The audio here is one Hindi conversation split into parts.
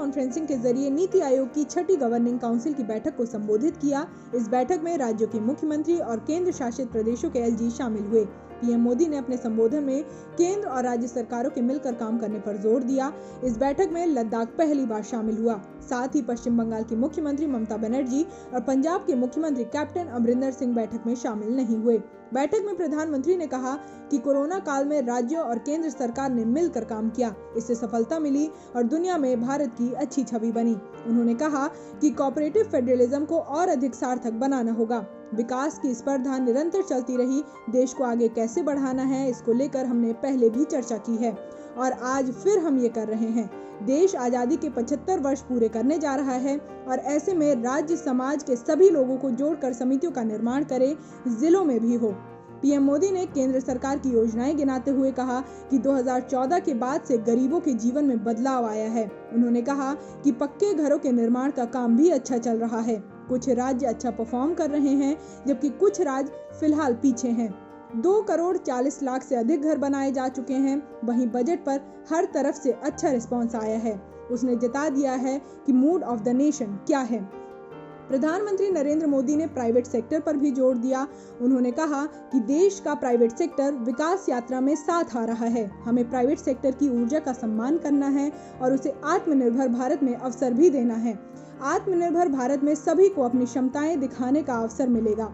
कॉन्फ्रेंसिंग के जरिए नीति आयोग की 6ठी गवर्निंग काउंसिल की बैठक को संबोधित किया। इस बैठक में राज्यों के मुख्यमंत्री और केंद्र शासित प्रदेशों के एलजी शामिल हुए। पीएम मोदी ने अपने संबोधन में केंद्र और राज्य सरकारों के मिलकर काम करने पर जोर दिया। इस बैठक में लद्दाख पहली बार शामिल हुआ। साथ ही पश्चिम बंगाल की मुख्यमंत्री ममता बनर्जी और पंजाब के मुख्यमंत्री कैप्टन अमरिंदर सिंह बैठक में शामिल नहीं हुए। बैठक में प्रधानमंत्री ने कहा कि कोरोना काल में राज्यों और केंद्र सरकार ने मिलकर काम किया, इससे सफलता मिली और दुनिया में भारत की अच्छी छवि बनी। उन्होंने कहा कि कोऑपरेटिव फेडरलिज्म को और अधिक सार्थक बनाना होगा। विकास की स्पर्धा निरंतर चलती रही, देश को आगे कैसे बढ़ाना है, इसको लेकर हमने पहले भी चर्चा की है और आज फिर हम ये कर रहे हैं। देश आजादी के 75 वर्ष पूरे करने जा रहा है और ऐसे में राज्य समाज के सभी लोगों को जोड़कर समितियों का निर्माण करें, जिलों में भी हो। पीएम मोदी ने केंद्र सरकार की योजनाएं गिनाते हुए कहा कि 2014 के बाद से गरीबों के जीवन में बदलाव आया है। उन्होंने कहा कि पक्के घरों के निर्माण का काम भी अच्छा चल रहा है। कुछ राज्य अच्छा परफॉर्म कर रहे हैं, जबकि कुछ राज्य फिलहाल पीछे हैं। 2 करोड़ 40 लाख से अधिक घर बनाए जा चुके हैं। वहीं बजट पर हर तरफ से अच्छा रिस्पांस आया है। उसने जता दिया है कि मूड ऑफ द नेशन क्या है। प्रधानमंत्री नरेंद्र मोदी ने प्राइवेट सेक्टर पर भी जोर दिया। उन्होंने कहा कि देश का प्राइवेट सेक्टर विकास यात्रा में साथ आ रहा है। हमें प्राइवेट सेक्टर की ऊर्जा का सम्मान करना है और उसे आत्मनिर्भर भारत में अवसर भी देना है। आत्मनिर्भर भारत में सभी को अपनी क्षमताएं दिखाने का अवसर मिलेगा।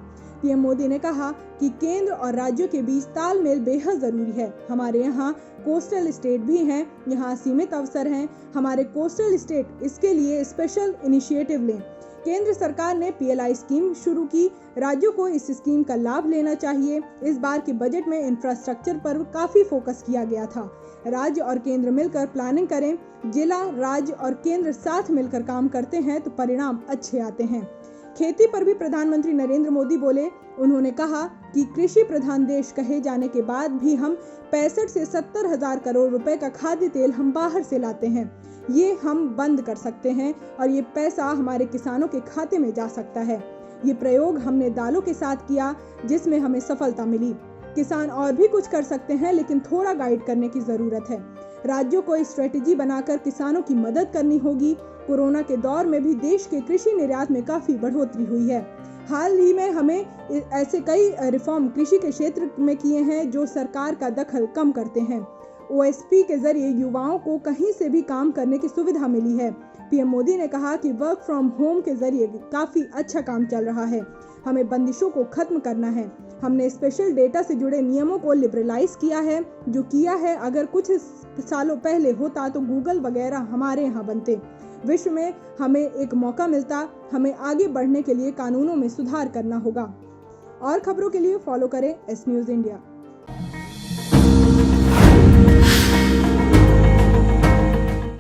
पीएम मोदी ने कहा कि केंद्र और राज्यों के बीच तालमेल बेहद जरूरी है। हमारे यहाँ कोस्टल स्टेट भी हैं, यहाँ सीमित अवसर हैं। हमारे कोस्टल स्टेट इसके लिए स्पेशल इनिशिएटिव लें। केंद्र सरकार ने पीएलआई स्कीम शुरू की, राज्यों को इस स्कीम का लाभ लेना चाहिए। इस बार के बजट में इंफ्रास्ट्रक्चर पर काफी फोकस किया गया था। राज्य और केंद्र मिलकर प्लानिंग करें। जिला, राज्य और केंद्र साथ मिलकर काम करते हैं तो परिणाम अच्छे आते हैं। खेती पर भी प्रधानमंत्री नरेंद्र मोदी बोले। उन्होंने कहा कि कृषि प्रधान देश कहे जाने के बाद भी हम 65 से 70 हजार करोड़ रुपए का खाद्य तेल हम बाहर से लाते हैं। ये हम बंद कर सकते हैं और ये पैसा हमारे किसानों के खाते में जा सकता है। ये प्रयोग हमने दालों के साथ किया, जिसमें हमें सफलता मिली। किसान और भी कुछ कर सकते हैं, लेकिन थोड़ा गाइड करने की जरूरत है। राज्यों को स्ट्रेटेजी बनाकर किसानों की मदद करनी होगी। कोरोना के दौर में भी देश के कृषि निर्यात में काफी बढ़ोतरी हुई है। हाल ही में हमें ऐसे कई रिफॉर्म कृषि के क्षेत्र में किए हैं जो सरकार का दखल कम करते हैं। ओएसपी के जरिए युवाओं को कहीं से भी काम करने की सुविधा मिली है। पीएम मोदी ने कहा कि वर्क फ्रॉम होम के जरिए काफी अच्छा काम चल रहा है। हमें बंदिशों को खत्म करना है। हमने स्पेशल डेटा से जुड़े नियमों को लिबरलाइज किया है। जो किया है, अगर कुछ सालों पहले होता तो गूगल वगैरह हमारे यहाँ बनते। विश्व में हमें एक मौका मिलता। हमें आगे बढ़ने के लिए कानूनों में सुधार करना होगा। और खबरों के लिए फॉलो करें एस न्यूज़ इंडिया।